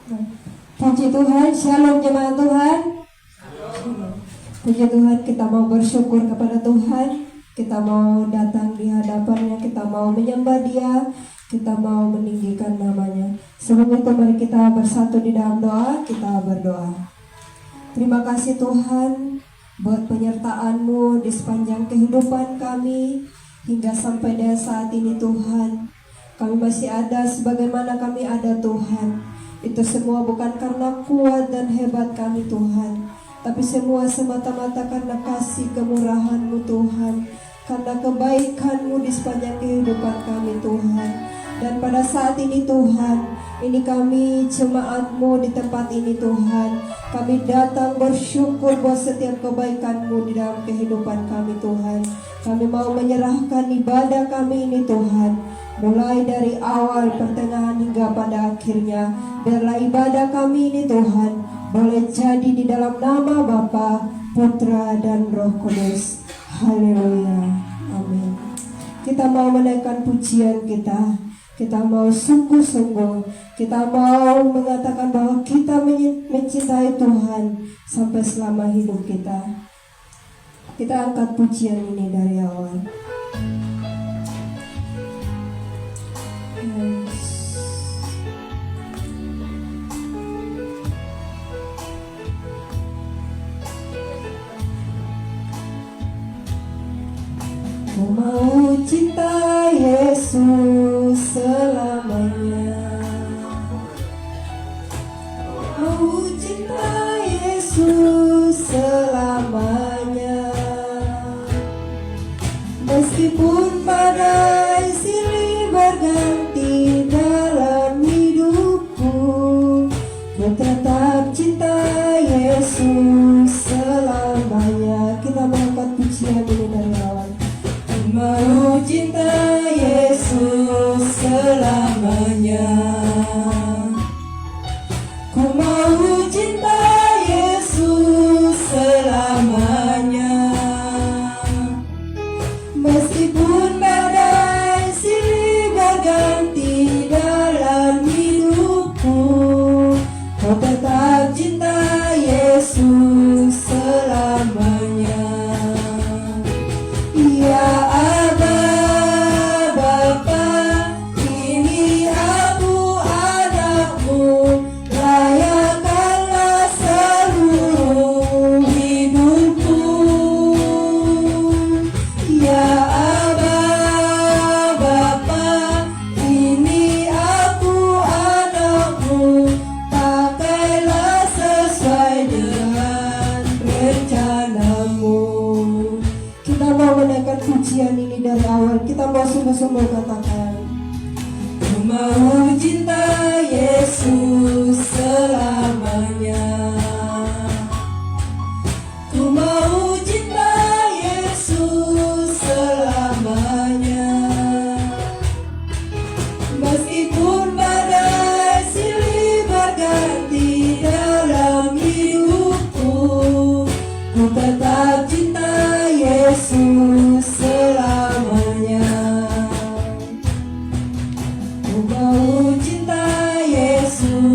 Puji Tuhan, shalom jemaat Tuhan. Puji Tuhan, kita mau bersyukur kepada Tuhan. Kita mau datang di hadapannya, kita mau menyembah Dia, kita mau meninggikan namanya. Sebelum itu mari kita bersatu di dalam doa, kita berdoa. Terima kasih Tuhan buat penyertaan-Mu di sepanjang kehidupan kami hingga sampai dengan saat ini Tuhan. Kami masih ada sebagaimana kami ada Tuhan. Itu semua bukan karena kuat dan hebat kami Tuhan, tapi semua semata-mata karena kasih kemurahan-Mu Tuhan, karena kebaikan-Mu di sepanjang kehidupan kami Tuhan. Dan pada saat ini Tuhan, ini kami jemaat-Mu di tempat ini Tuhan, kami datang bersyukur buat setiap kebaikan-Mu di dalam kehidupan kami Tuhan. Kami mau menyerahkan ibadah kami ini Tuhan, mulai dari awal, pertengahan hingga pada akhirnya. Biarlah ibadah kami ini Tuhan boleh jadi di dalam nama Bapa, Putra dan Roh Kudus. Haleluya, amin. Kita mau menaikkan pujian kita. Kita mau sungguh-sungguh, kita mau mengatakan bahwa kita mencintai Tuhan sampai selama hidup kita. Kita angkat pujian ini dari awal. Ku mau cinta Yesus selamanya. Mau cinta Yesus selamanya. Meskipun badai silih berganti dalam hidupku, ku tetap cinta Yesus selamanya. Kita mengangkat pujian ini dari awal. Mau cinta Yesus selamanya. Ku mau cinta Yesus selamanya. Meskipun badai silih berganti dalam hidupku, ku tetap cinta Yesus selamanya. Ya Aba, Bapa, ini aku anakmu, layakanlah seluruh hidupku. Ya Aba, Bapa, ini aku anakmu, pakailah sesuai dengan rencanamu. Kita mau menaikkan pujian ini dari awal. Kita mau sungguh-sungguh katakan, ku mau cinta Yesus selamanya. Ku mau cinta Yesus selamanya. Meskipun badai silih berganti dalam hidupku, ku tetap cinta Yesus selamanya. Ku mau cinta Yesus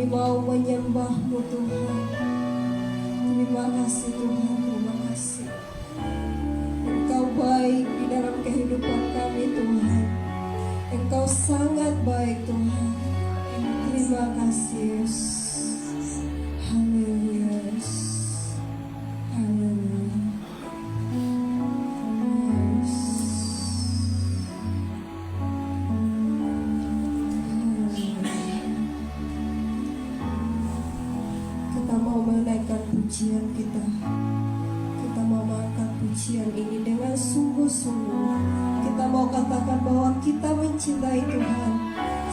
mau menyembah-Mu Tuhan. Terima kasih Tuhan, terima kasih. Engkau baik di dalam kehidupan kami Tuhan. Engkau sangat baik Tuhan. Terima kasih Yesus. Haleluya Yesus. Haleluya. Kita mau menaikkan pujian kita. Kita mau mengangkat pujian ini dengan sungguh-sungguh. Kita mau katakan bahwa kita mencintai Tuhan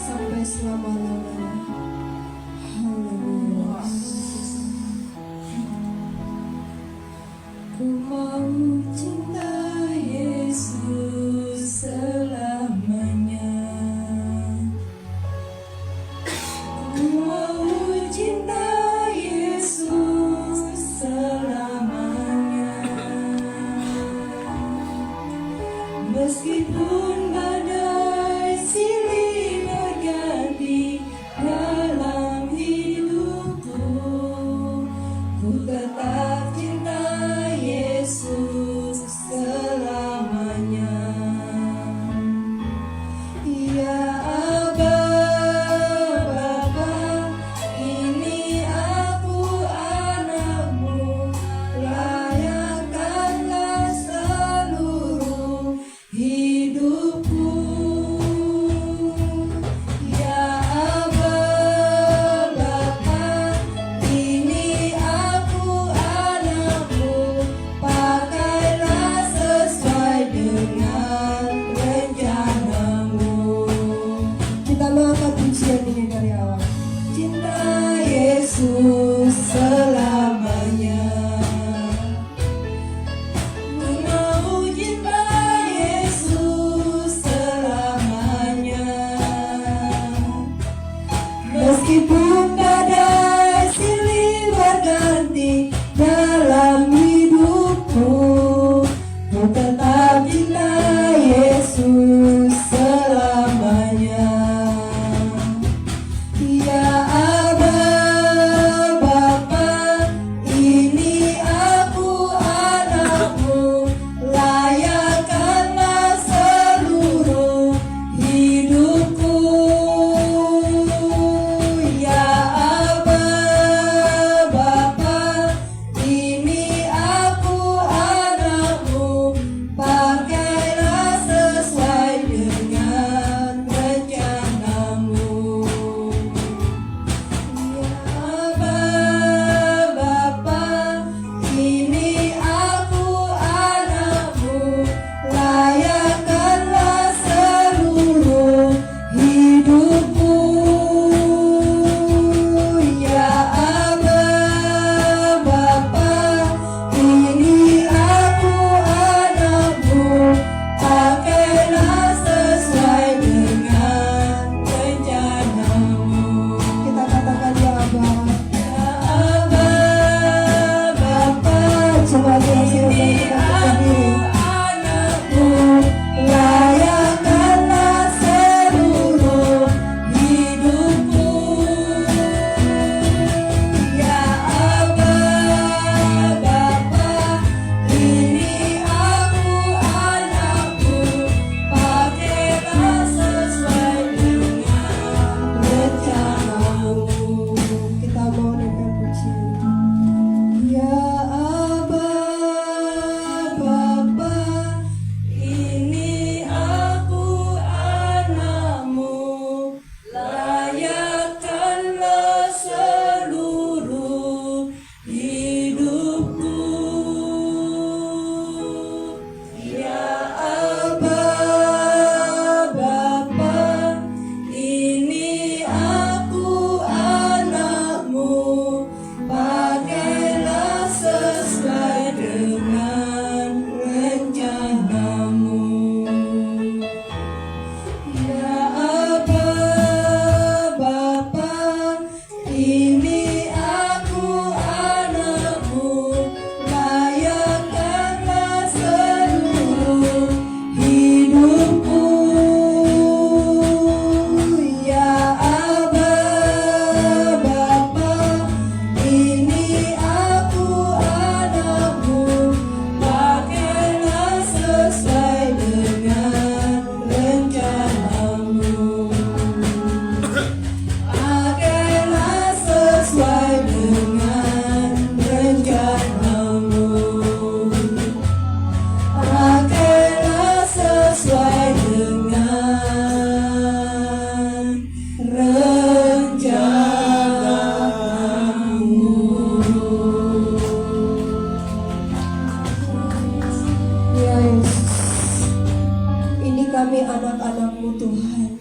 sampai selama-lamanya. Haleluya. Ku mau cintai Yesus selamanya. Ku mau cintai Yesus selamanya. Meskipun badai silih berganti dalam hidupku, ku tetap cinta Yesus selamanya. Ya Aba, Bapa, ini aku anakmu, layakkanlah seluruh hidupku. Ya Aba, Bapa, ini aku anakmu, pakailah sesuai dengan rencanamu. Kita mengangkat pujian ini dari awal. Cinta Yesus selamanya. Ku mau cinta Yesus selamanya. Meskipun badai silih berganti dalam hidupku, ku tetap cinta Yesus selamanya. Ya Aba, Bapa, ini aku anakmu, layakkanlah seluruh hidupku. Ya Aba, Bapa, ini aku anakmu, pakailah sesuai dengan rencanamu. Ya Aba, Bapa, ini aku anakmu, layakkanlah seluruh hidupku. Ya Aba, Bapa, ini aku anakmu, pakailah sesuai dengan rencanamu. Kita katakan ya Aba. Ya Aba, Bapa, coba kita silakan kita berdiri. Anakmu, layakkanlah seluruh hidupku. Ya Aba, Bapa, ini aku anakmu, pakailah sesuai dengan rencanamu. Kita mau naikkan pujian. Ya Aba, Bapa, kami anak-anak-Mu Tuhan.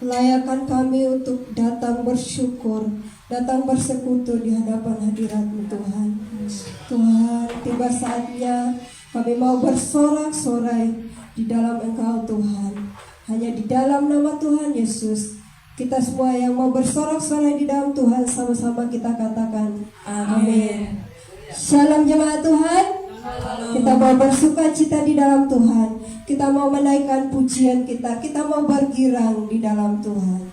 Layakkan kami untuk datang bersyukur, datang bersekutu di hadapan hadirat-Mu Tuhan. Tuhan, tiba saatnya kami mau bersorak-sorai di dalam Engkau Tuhan. Hanya di dalam nama Tuhan Yesus, kita semua yang mau bersorak-sorai di dalam Tuhan, sama-sama kita katakan amin. Shalom jemaat Tuhan. Kita mau bersuka cita di dalam Tuhan. Kita mau menaikkan pujian kita. Kita mau bergirang di dalam Tuhan.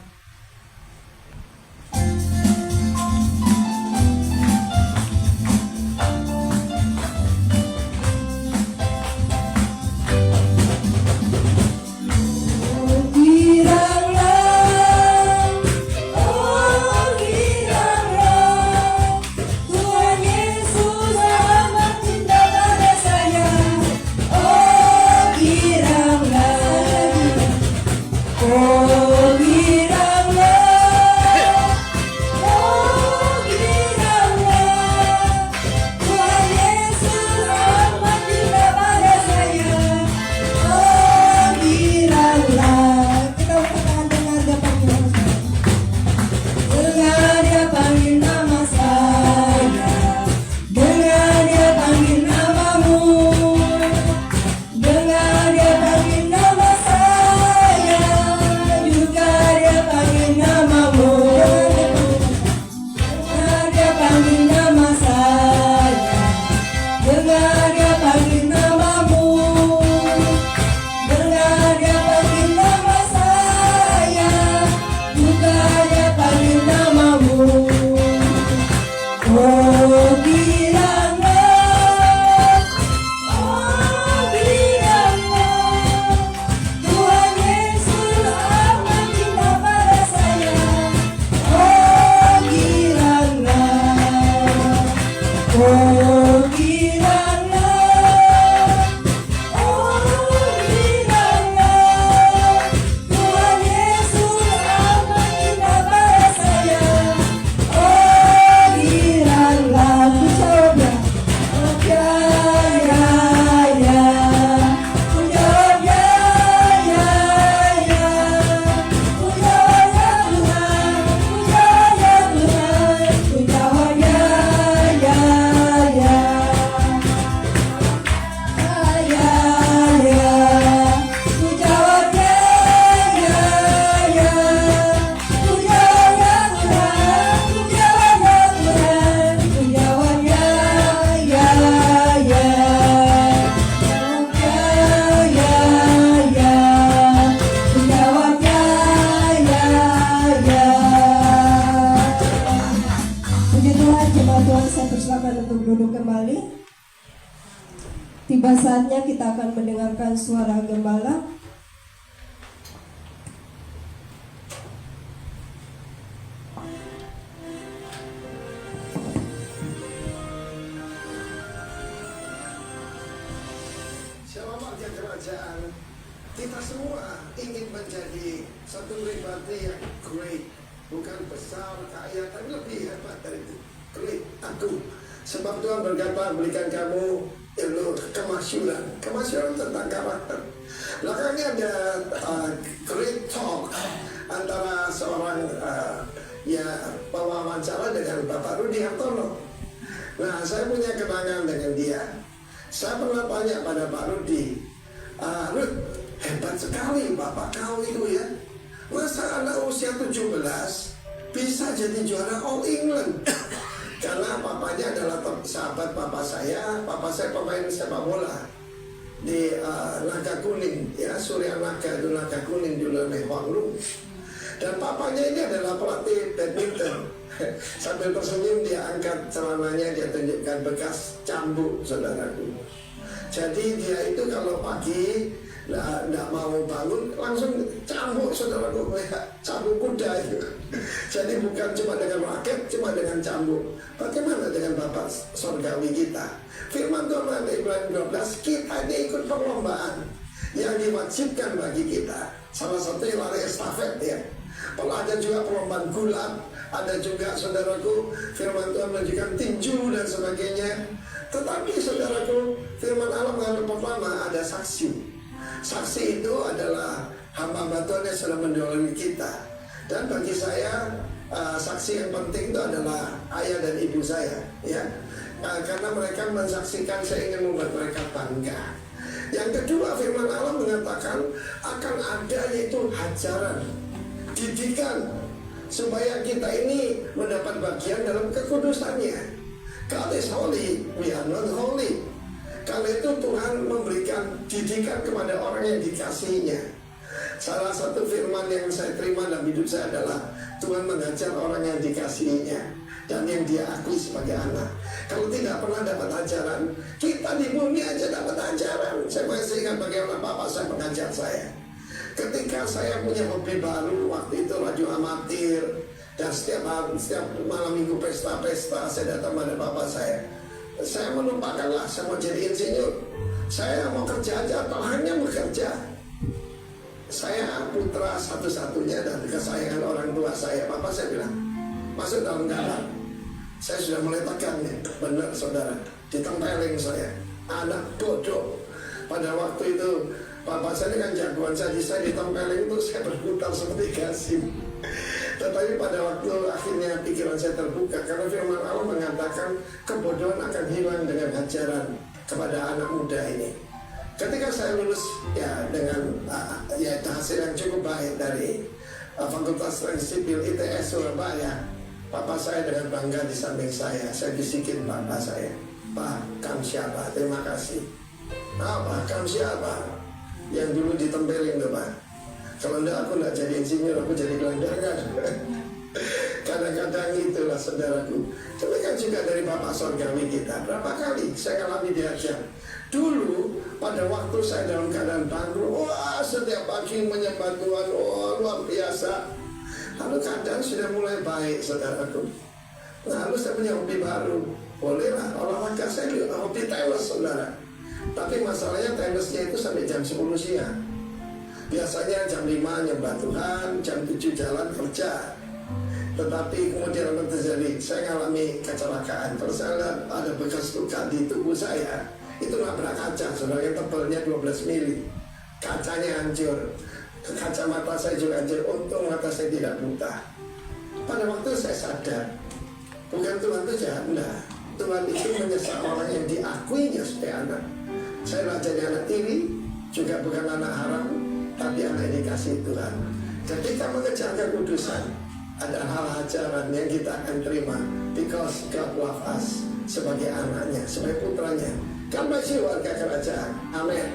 Tiba saatnya kita akan mendengarkan suara gembala. Selamatnya kerajaan. Kita semua ingin menjadi satu pribadi yang great, bukan besar, kaya, tapi lebih hebat dari itu. Great, aku. Sebab Tuhan berkata, berikan kamu ilmu kemasyuran tentang karakter. Belakangnya ada great talk antara seorang pewawancara dengan Bapak Rudi Hartono. Nah, saya punya kenangan dengan dia. Saya pernah tanya pada Pak Rudi, Rud, hebat sekali Bapak kau itu ya. Masa anak usia 17 bisa jadi juara All England? Karena papanya adalah sahabat papa saya pemain sepak bola di Naga Kuning, ya, Surya Naga itu Naga Kuning dulu oleh Huanglung. Dan papanya ini adalah pelatih badminton. Sambil tersenyum dia angkat celananya, dia tunjukkan bekas cambuk, saudaraku. Jadi dia itu kalau pagi nggak mau bangun langsung cambuk, saudaraku, cambuk kuda itu. Jadi bukan cuma dengan raket, cuma dengan cambuk. Bagaimana dengan Bapak Sorgawi kita? Firman Tuhan Ibrani 12, kita ini ikut perlombaan yang diwajibkan bagi kita. Salah satunya lari estafet, ya. Kalau ada juga perlombaan gulat, ada juga, saudaraku, firman Tuhan menunjukkan tinju dan sebagainya. Tetapi saudaraku, firman Allah mengenai pertama ada saksi. Saksi itu adalah hamba Tuhan yang sudah mendolimi kita. Dan bagi saya saksi yang penting itu adalah ayah dan ibu saya, ya. Karena mereka mensaksikan, saya ingin membuat mereka bangga. Yang kedua, firman Allah mengatakan akan ada yaitu hajaran, didikan, supaya kita ini mendapat bagian dalam kekudusannya. God is holy, we are not holy. Karena itu Tuhan memberikan didikan kepada orang yang dikasihinya. Salah satu firman yang saya terima dalam hidup saya adalah Tuhan mengajar orang yang dikasihinya dan yang dia akui sebagai anak. Kalau tidak pernah dapat ajaran, kita di bumi aja dapat ajaran. Saya masih ingat bagaimana Bapak saya mengajar saya. Ketika saya punya hobi baru, waktu itu radio amatir, dan setiap malam minggu pesta-pesta, saya datang pada Bapak saya. Saya melupakanlah, saya mau jadi insinyur. Saya mau kerja aja, atau hanya bekerja. Saya putra satu-satunya dan kesayangan orang tua saya. Bapak saya bilang, masuk dalam kamar. Saya sudah mulai tegang nih, benar saudara, ditempelin saya, anak bodoh. Pada waktu itu Bapak saya kan jagoan saya ditempelin itu saya berputar seperti gasing. Tetapi pada waktu akhirnya pikiran saya terbuka, karena firman Allah mengatakan kebodohan akan hilang dengan ajaran kepada anak muda ini. Ketika saya lulus ya dengan hasil yang cukup baik dari Fakultas Teknik Sipil ITS Surabaya, Bapak saya dengan bangga di samping saya bisikin Bapak saya, Pak, kamu siapa? Terima kasih. Pak, kamu siapa? Yang dulu ditempelin tuh Pak. Kalau enggak aku enggak jadi insinyur, aku jadi gelandangan. Kadang-kadang itulah saudaraku. Demikian juga dari Bapak Sorgawi kita. Berapa kali saya ngalami diajar. Dulu pada waktu saya dalam keadaan bangkrut, wah setiap pagi menyembah Tuhan, wah luar biasa. Lalu keadaan sudah mulai baik saudaraku. Lalu saya punya hobi baru. Bolehlah olahraga, saya juga hobi tenis saudara. Tapi masalahnya tenisnya itu sampai jam 10 siang. Biasanya jam 5 nyembah Tuhan, jam 7 jalan kerja. Tetapi kemudian apa terjadi? Saya mengalami kecelakaan. Terus saya lihat ada bekas luka di tubuh saya. Itu nabrak kaca, saudara, yang tebalnya 12 mili. Kacanya hancur. Kacamata saya juga hancur. Untung mata saya tidak buta. Pada waktu saya sadar, bukan Tuhan itu jahat, enggak. Tuhan itu menyesal orang yang diakuinya sebagai anak. Saya tidak jadi anak tiri, juga bukan anak haram, tapi anak yang dikasih Tuhan. Ketika mengejar kekudusan, ada hal ajaran yang kita akan terima. Because God love us sebagai anaknya, sebagai putranya. Kan masih warga kerajaan. Amin.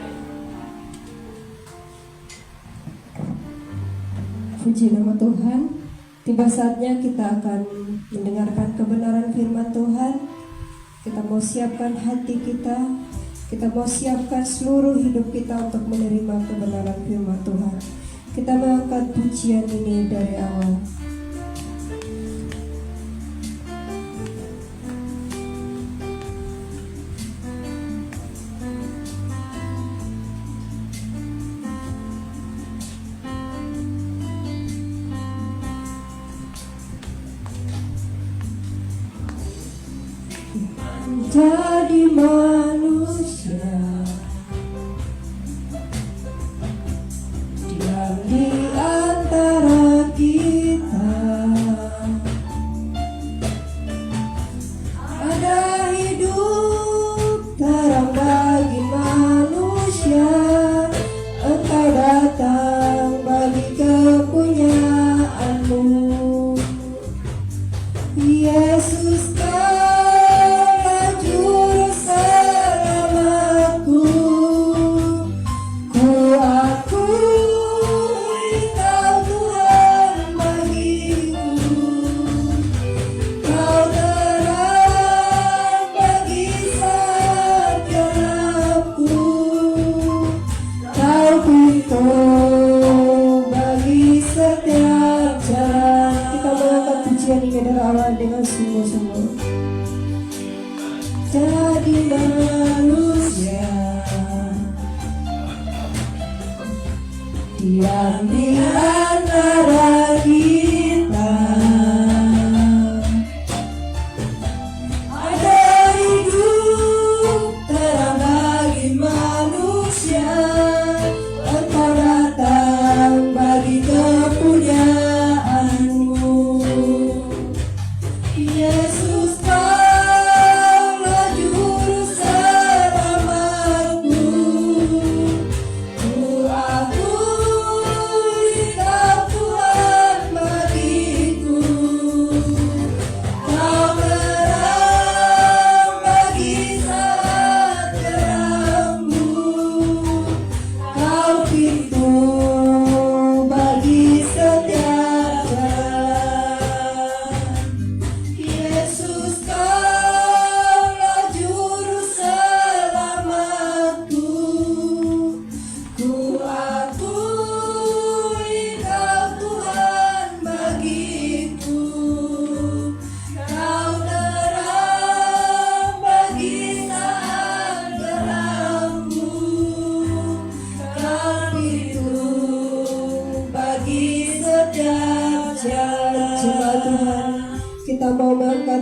Puji nama Tuhan. Tiba saatnya kita akan mendengarkan kebenaran firman Tuhan. Kita mau siapkan hati kita. Kita mau siapkan seluruh hidup kita untuk menerima kebenaran firman Tuhan. Kita mengangkat pujian ini dari awal. Jadi manusia diam di antara kita, ada hidup terang bagi manusia. Engkau datang bagi kepunyaanmu, Yesus. Juru selamat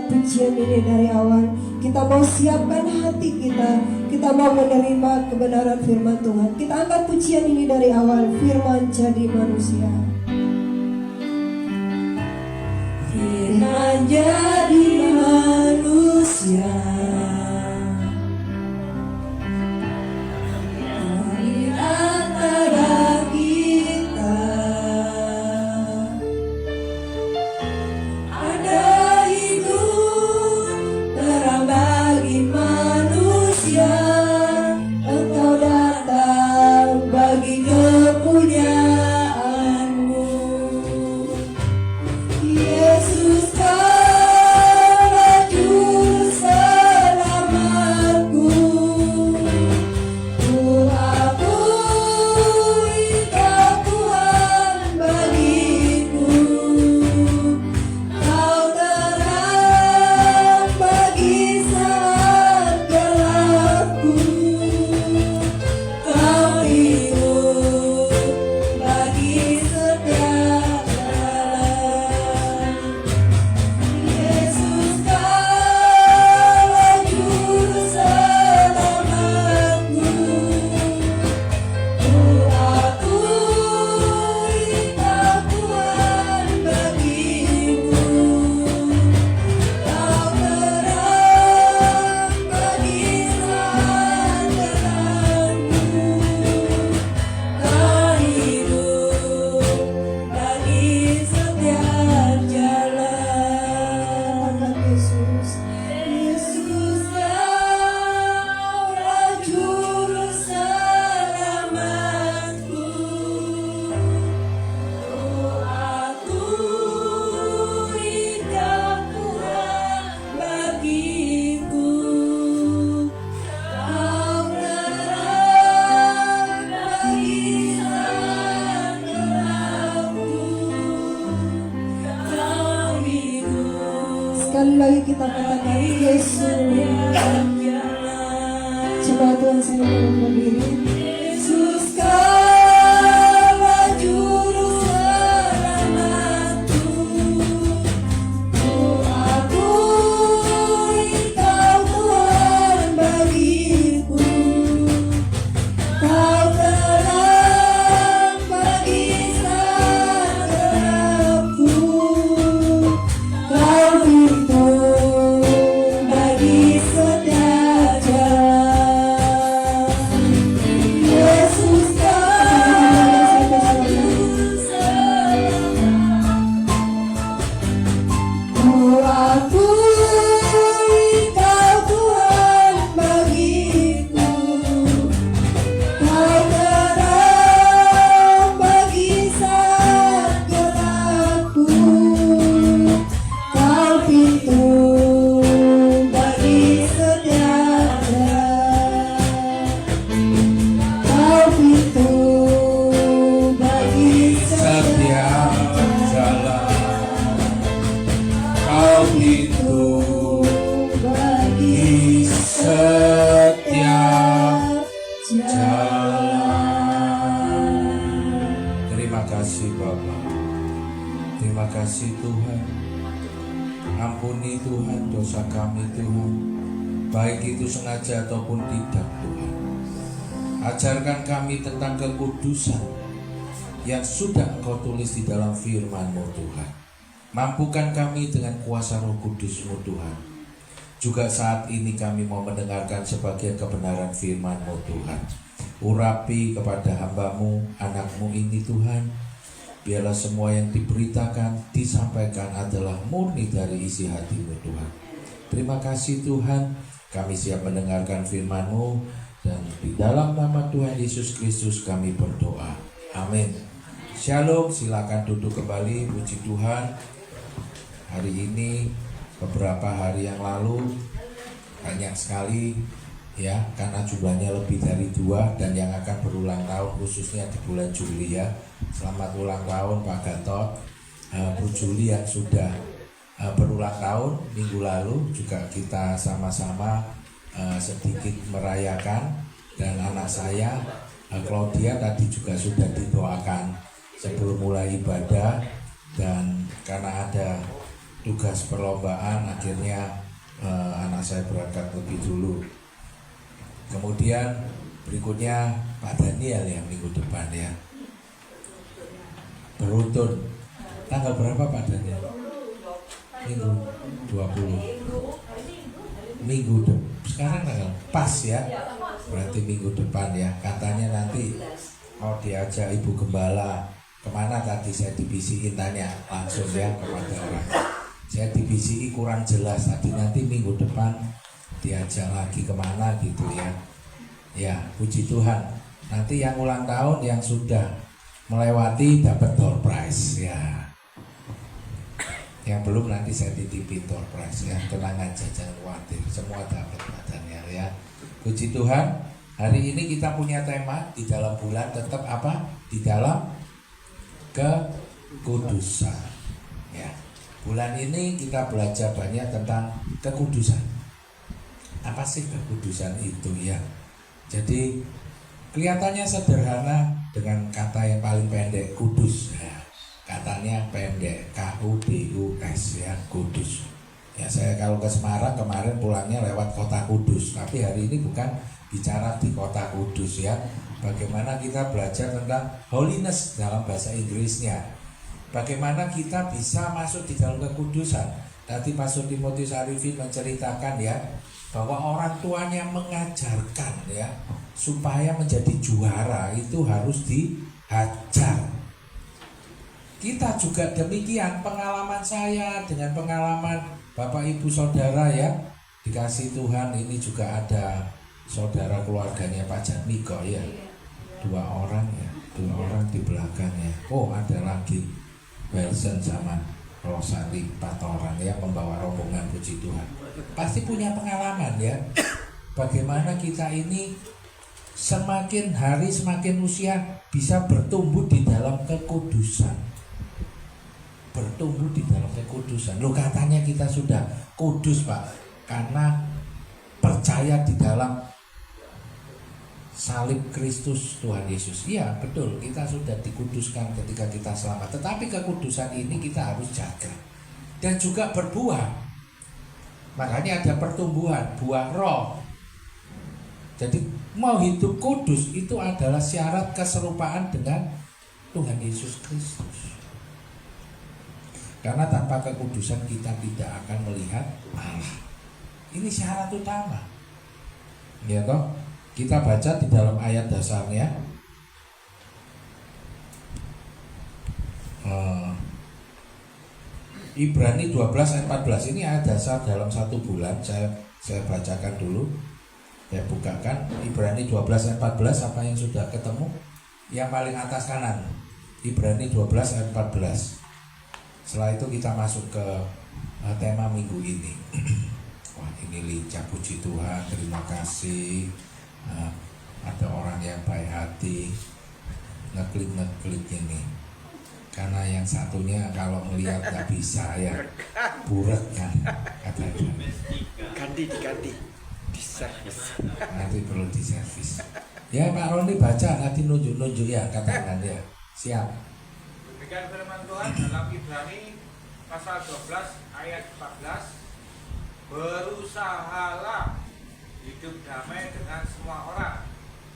angkat pujian ini dari awal. Kita mau siapkan hati kita mau menerima kebenaran firman Tuhan. Kita angkat pujian ini dari awal, firman jadi manusia. Firman jadi manusia, di antara kita. Ada hidup terang bagi manusia. Engkau datang bagi kepunyaanmu. Yesus juru selamatku. Ku akui Kau Tuhan bagiku. Kau terang bagi saat gelapku. Kau hidup bagi setiap jalan. Yesus Kau juru selamatku. Ku akui Kau Tuhan bagiku. Kau terang bagi saat gelapku. Kau hidup bagi setiap jalan. Yesus, Yesus Kaulah juru selamatku. Ku akui Kau Tuhan bagiku. Kau terang bagi saat gelapku. Kau hidup. Sekali lagi kita katakan Yesus. Coba Tuhan saya mau berdiri. Yesus Kaulah juru selamatku. Ku akui Kau Tuhan bagiku. Kau terang bagi saat gelapku. Kau pintu bagi setiap jalan. Yesus Kau juru selamatku. Ku akui Kau Tuhan bagiku. Kau terang bagi saat gelapku. Kau pintu bagi setiap jalan. Kau pintu bagi setiap jalan. Kau pintu bagi di setiap jalan. Terima kasih Bapa. Terima kasih Tuhan. Ampuni Tuhan dosa kami Tuhan, baik itu sengaja ataupun tidak Tuhan. Ajarkan kami tentang kekudusan yang sudah Engkau tulis di dalam firman-Mu Tuhan. Mampukan kami dengan kuasa Roh Kudus-Mu Tuhan. Juga saat ini kami mau mendengarkan sebagian kebenaran firman-Mu Tuhan. Urapi kepada hamba-Mu, anak-Mu ini Tuhan. Biarlah semua yang diberitakan, disampaikan adalah murni dari isi hati-Mu Tuhan. Terima kasih Tuhan, kami siap mendengarkan firman-Mu. Dan di dalam nama Tuhan Yesus Kristus kami berdoa. Amin. Shalom, silakan duduk kembali, puji Tuhan. Hari ini, beberapa hari yang lalu, banyak sekali ya, karena jumlahnya lebih dari 2 dan yang akan berulang tahun khususnya di bulan Juli ya. Selamat ulang tahun Pak Gatot, Bu Juli yang sudah berulang tahun minggu lalu juga kita sama-sama sedikit merayakan, dan anak saya Claudia tadi juga sudah didoakan sebelum mulai ibadah. Dan karena ada tugas perlombaan, akhirnya anak saya berangkat lebih dulu. Kemudian berikutnya Pak Daniel yang minggu depan ya. Beruntun. Tanggal berapa Pak Daniel? Minggu 20. Minggu depan. Sekarang tanggal pas ya. Berarti minggu depan ya. Katanya nanti mau diajak Ibu Gembala kemana tadi saya dibisikin, tanya langsung ya kepada orang. Saya dibisiki kurang jelas tadi, nanti minggu depan diajak lagi kemana gitu ya. Ya puji Tuhan. Nanti yang ulang tahun yang sudah melewati dapat door prize ya. Yang belum nanti saya titipin door prize ya. Tenang aja, jangan khawatir, semua dapat badannya ya. Puji Tuhan. Hari ini kita punya tema di dalam bulan tetap apa? Di dalam kekudusan. Ya. Bulan ini kita belajar banyak tentang kekudusan. Apa sih kekudusan itu ya? Jadi kelihatannya sederhana dengan kata yang paling pendek, kudus. Ya, katanya pendek, K-U-D-U-S ya, kudus. Ya saya kalau ke Semarang kemarin pulangnya lewat kota Kudus, tapi hari ini bukan bicara di kota Kudus ya. Bagaimana kita belajar tentang holiness dalam bahasa Inggrisnya. Bagaimana kita bisa masuk di dalam kekudusan. Tadi Pastor Timotius Arifin menceritakan ya, bahwa orang tuanya mengajarkan ya, supaya menjadi juara itu harus diajar. Kita juga demikian, pengalaman saya dengan pengalaman Bapak Ibu Saudara ya, dikasih Tuhan ini juga ada saudara keluarganya Pak Jatmiko ya, 2 orang ya, 2 orang di belakangnya. Oh ada lagi Wilson sama Rosali, 4 orang ya, membawa rombongan puji Tuhan. Pasti punya pengalaman ya, bagaimana kita ini semakin hari semakin usia bisa bertumbuh di dalam kekudusan. Bertumbuh di dalam kekudusan. Loh katanya kita sudah kudus Pak, karena percaya di dalam salib Kristus Tuhan Yesus. Iya betul, kita sudah dikuduskan ketika kita selamat. Tetapi kekudusan ini kita harus jaga dan juga berbuah. Makanya ada pertumbuhan, buah roh. Jadi mau hidup kudus itu adalah syarat keserupaan dengan Tuhan Yesus Kristus. Karena tanpa kekudusan kita tidak akan melihat Allah. Ini syarat utama. Ya toh? Kita baca di dalam ayat dasarnya. Ibrani 12 ayat 14. Ini ayat dasar dalam 1 bulan. Saya bacakan dulu. Saya bukakan Ibrani 12 ayat 14. Apa yang sudah ketemu? Yang paling atas kanan. Ibrani 12 ayat 14. Setelah itu kita masuk ke tema minggu ini. Wah ini lincah, puji Tuhan, terima kasih. Ada orang yang baik hati ngeklik ini. Karena yang satunya kalau melihat nggak bisa ya buret kan katanya. Diganti diservis. Nanti perlu diservis. Ya Pak Roni baca nanti nunjuk ya katakan ya. Siap. Demikian firman Tuhan dalam Ibrani pasal 12 ayat 14. Berusahalah hidup damai dengan semua orang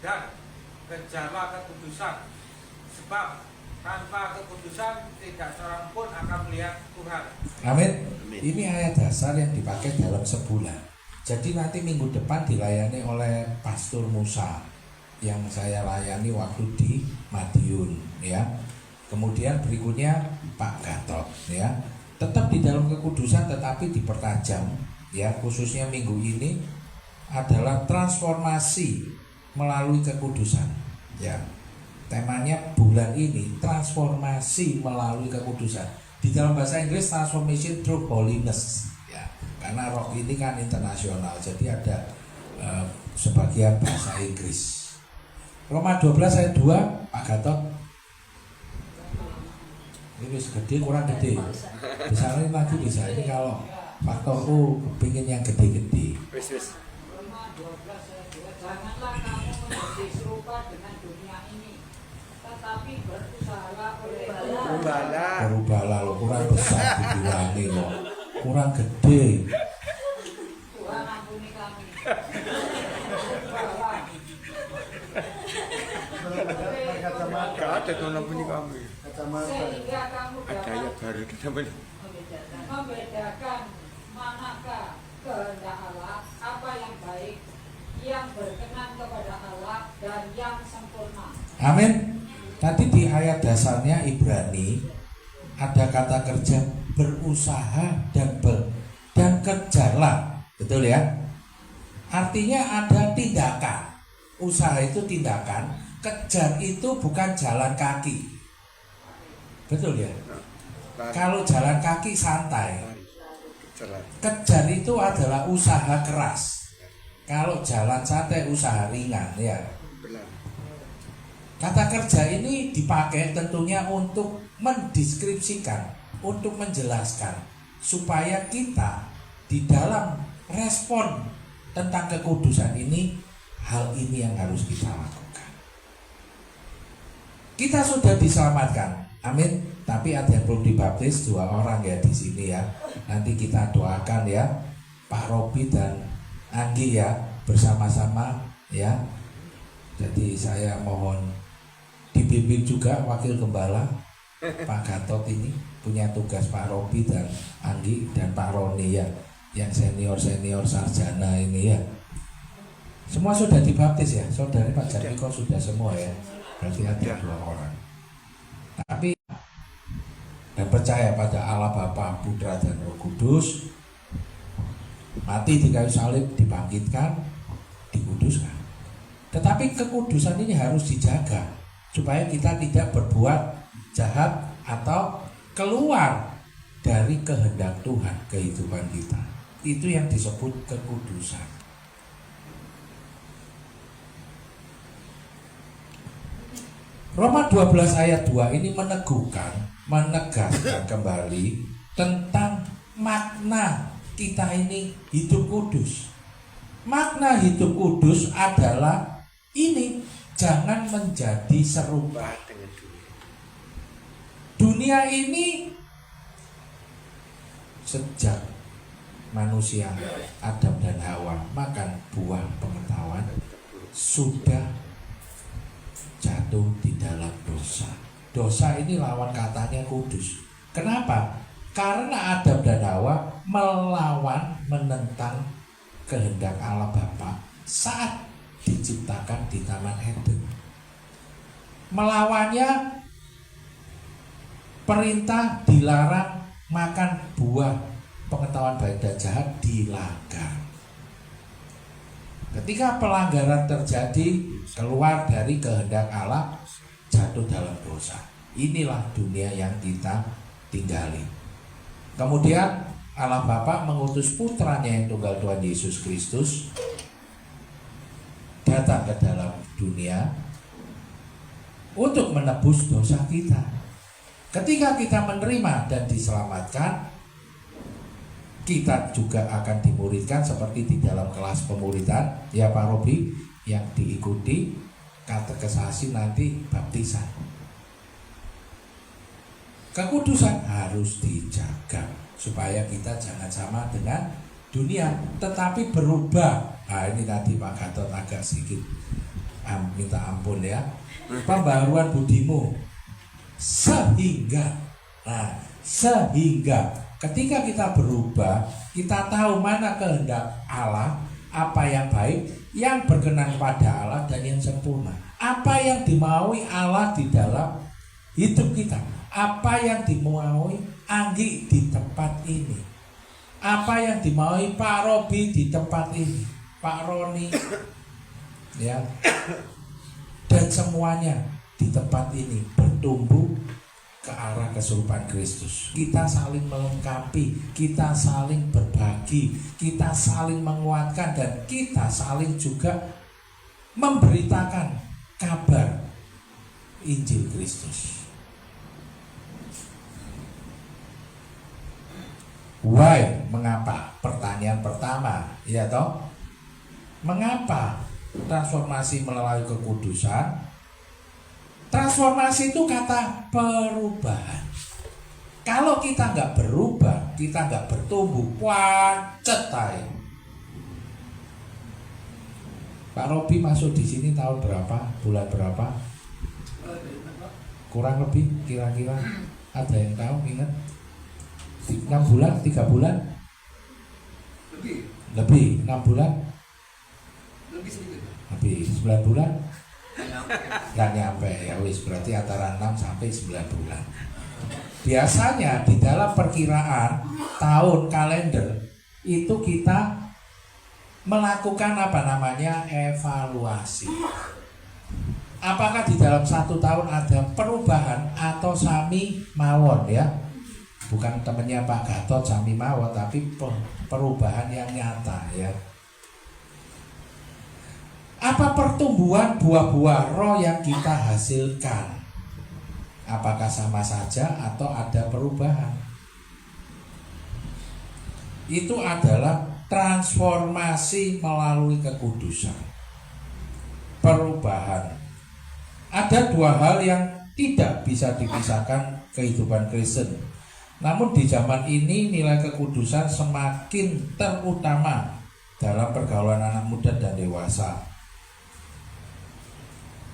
dan kejarlah kekudusan, sebab tanpa kekudusan tidak seorang pun akan melihat Tuhan. Amin. Ini ayat dasar yang dipakai dalam sebulan. Jadi nanti minggu depan dilayani oleh Pastor Musa yang saya layani waktu di Madiun ya. Kemudian berikutnya Pak Gatot ya. Tetap di dalam kekudusan tetapi dipertajam ya, khususnya minggu ini adalah transformasi melalui kekudusan ya. Temanya bulan ini transformasi melalui kekudusan. Di dalam bahasa Inggris transformation through holiness ya. Karena roh ini kan internasional, jadi ada sebagian bahasa Inggris. Roma 12 ayat 2 Pak Gatot. Ini segede kurang gede. Misalnya lagi bisa. Ini kalau faktorku kepingin yang gede-gede. Wis. Janganlah kamu menjadi serupa dengan dunia ini, tetapi berusahalah oleh Berubahlah. Berubahlah lo kurang besar dibilangin kok. kurang gede. Tuhan ampuni kami. Gak ada Tuhan ampuni kami. Sehingga kamu Ada ayat dapat baru namanya. membedakan manakah kehendak Allah, apa yang baik, yang berkenan kepada Allah, dan yang sempurna. Amin. Tadi di ayat dasarnya Ibrani ada kata kerja berusaha dan kerjalah, betul ya? Artinya ada tindakan. Usaha itu tindakan, kejar itu bukan jalan kaki. Betul ya? Kalau jalan kaki santai. Jalan. Kejar itu adalah usaha keras. Kalau jalan santai usaha ringan ya. Benar. Kata kerja ini dipakai tentunya untuk mendeskripsikan, untuk menjelaskan supaya kita di dalam respon tentang kekudusan ini, hal ini yang harus kita lakukan. Kita sudah diselamatkan, amin. Tapi ada yang belum dibaptis, 2 orang ya di sini ya. Nanti kita doakan ya, Pak Robi dan Anggi ya bersama-sama ya. Jadi saya mohon dibimbing juga Wakil Gembala Pak Gatot ini punya tugas Pak Robi dan Anggi dan Pak Roni ya, yang senior sarjana ini ya. Semua sudah dibaptis ya, saudara Pak Jarmiko sudah semua ya. Berarti ada 2 orang. Tapi dan percaya pada Allah Bapa, Putra dan Roh Kudus, mati di kayu salib, dibangkitkan, dikuduskan. Tetapi kekudusan ini harus dijaga supaya kita tidak berbuat jahat atau keluar dari kehendak Tuhan kehidupan kita. Itu yang disebut kekudusan. Roma 12 ayat 2 ini menegaskan kembali tentang makna kita ini hidup kudus. Makna hidup kudus adalah ini, jangan menjadi serupa Dengan dunia. dunia ini. Sejak manusia Adam dan Hawa makan buah pengetahuan, sudah jatuh di dalam dosa. Dosa ini lawan katanya kudus. Kenapa? Karena Adam dan Hawa melawan, menentang kehendak Allah Bapa saat diciptakan di Taman Eden. Melawannya, perintah dilarang makan buah pengetahuan baik dan jahat dilanggar. Ketika pelanggaran terjadi, keluar dari kehendak Allah, jatuh dalam dosa. Inilah dunia yang kita tinggali. Kemudian Allah Bapa mengutus putranya yang tunggal Tuhan Yesus Kristus datang ke dalam dunia untuk menebus dosa kita. Ketika kita menerima dan diselamatkan, kita juga akan dimuridkan seperti di dalam kelas pemuridan ya Pak Robi, yang diikuti katekesasi nanti baptisan. Kekudusan harus dijaga supaya kita jangan sama dengan dunia, tetapi berubah. Nah ini tadi Pak Gatot agak sedikit minta ampun ya. Pembaruan budimu sehingga ketika kita berubah, kita tahu mana kehendak Allah, apa yang baik, yang berkenan kepada Allah dan yang sempurna. Apa yang dimaui Allah di dalam hidup kita, apa yang dimaui Anggi di tempat ini, apa yang dimaui Pak Robi di tempat ini, Pak Roni ya, dan semuanya di tempat ini bertumbuh ke arah keserupaan Kristus. Kita saling melengkapi, kita saling berbagi, kita saling menguatkan, dan kita saling juga memberitakan kabar Injil Kristus. Why? Mengapa? Pertanyaan pertama, ya toh? Mengapa transformasi melalui kekudusan? Transformasi itu kata perubahan. Kalau kita nggak berubah, kita nggak bertumbuh, puacet ae. Pak Robi masuk di sini tahun berapa? Bulan berapa? Kurang lebih kira-kira ada yang tahu, ingat? 6 bulan, 3 bulan? Lebih 6 bulan? Lebih sedikit. Lebih 9 bulan? Nggak nyampe ya wis, berarti antara 6 sampai 9 bulan. Biasanya di dalam perkiraan tahun kalender itu kita melakukan apa namanya evaluasi. Apakah di dalam 1 tahun ada perubahan atau sami mawon ya? Bukan temennya Pak Gatot sami mawon, tapi perubahan yang nyata ya. Apa pertumbuhan buah-buah roh yang kita hasilkan? Apakah sama saja atau ada perubahan? Itu adalah transformasi melalui kekudusan. Perubahan. Ada 2 hal yang tidak bisa dipisahkan kehidupan Kristen. Namun di zaman ini nilai kekudusan semakin terutama dalam pergaulan anak muda dan dewasa.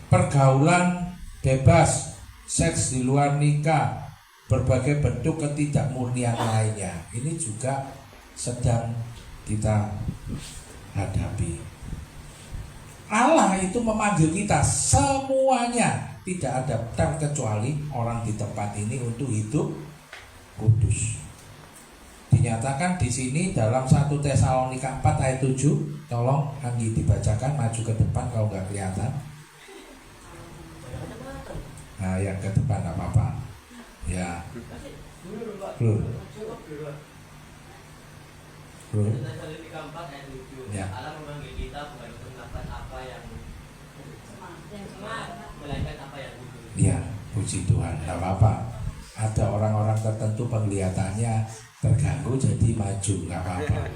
Pergaulan bebas, seks di luar nikah, berbagai bentuk ketidakmurnian lainnya, ini juga sedang kita hadapi. Allah itu memanggil kita semuanya, tidak ada terkecuali orang di tempat ini untuk hidup kudus. Dinyatakan di sini dalam 1 Tesalonika 4 ayat 7. Tolong Anggi dibacakan, maju ke depan kalau nggak kelihatan. Nah, yang ke depan nggak apa-apa. Ya. Blur. Tesalonika 4 ayat 7. Ya. Allah memanggil kita bukan untuk melakukan apa yang melainkan apa yang kudus. Ya, puji Tuhan. Nggak apa-apa. Ada orang-orang tertentu penglihatannya terganggu jadi maju, nggak apa-apa.